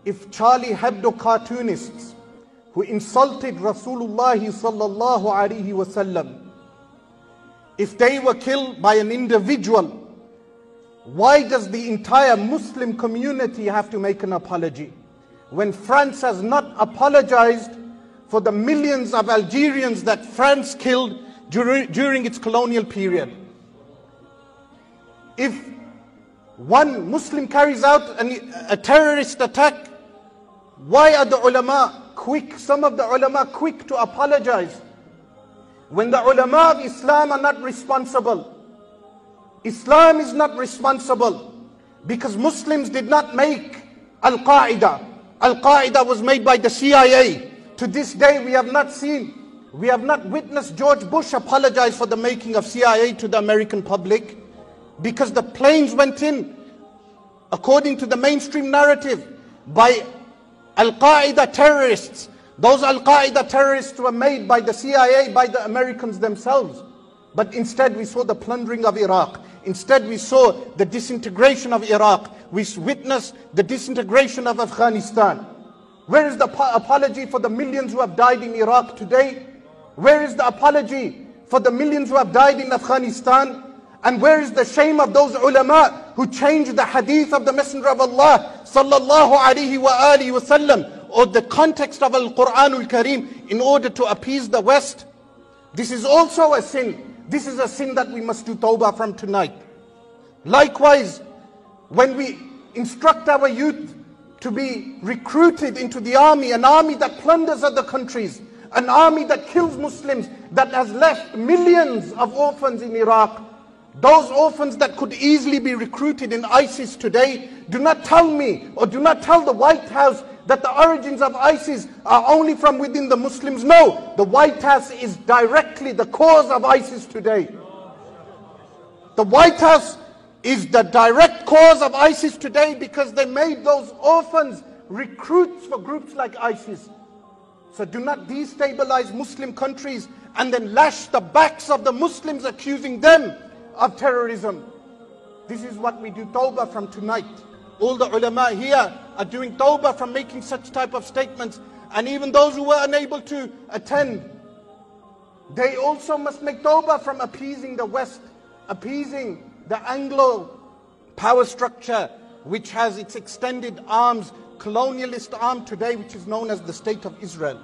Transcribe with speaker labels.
Speaker 1: if Charlie Hebdo cartoonists who insulted Rasulullah sallallahu alaihi wasallam, if they were killed by an individual, why does the entire Muslim community have to make an apology? When France has not apologized for the millions of Algerians that France killed during its colonial period. If one Muslim carries out a terrorist attack, why are the ulama quick, some of the ulama quick to apologize? When the ulama of Islam are not responsible. Islam is not responsible because Muslims did not make Al-Qaeda. Al-Qaeda was made by the CIA. To this day we have not witnessed George Bush apologize for the making of CIA to the American public, because the planes went in, according to the mainstream narrative, by Al-Qaeda terrorists. Those Al-Qaeda terrorists were made by the CIA, by the Americans themselves. But instead we saw the plundering of Iraq. Instead we saw the disintegration of Iraq. We witnessed the disintegration of Afghanistan. Where is the apology for the millions who have died in Iraq today? Where is the apology for the millions who have died in Afghanistan? And where is the shame of those ulama who changed the hadith of the Messenger of Allah sallallahu alaihi wa alihi wasallam, or the context of Al-Quranul Kareem, in order to appease the West? This is also a sin. This is a sin that we must do tawbah from tonight. Likewise, when we instruct our youth to be recruited into the army, an army that plunders other countries, an army that kills Muslims, that has left millions of orphans in Iraq, those orphans that could easily be recruited in ISIS today, do not tell me, or do not tell the White House that the origins of ISIS are only from within the Muslims. No, the White House is directly the cause of ISIS today. The White House is the direct cause of ISIS today because they made those orphans recruits for groups like ISIS. So do not destabilize Muslim countries and then lash the backs of the Muslims, accusing them of terrorism. This is what we do tawbah from tonight. All the ulama here are doing tawbah from making such type of statements. And even those who were unable to attend, they also must make tawbah from appeasing the West, appeasing the Anglo power structure, which has its extended arms, colonialist arm today, which is known as the State of Israel.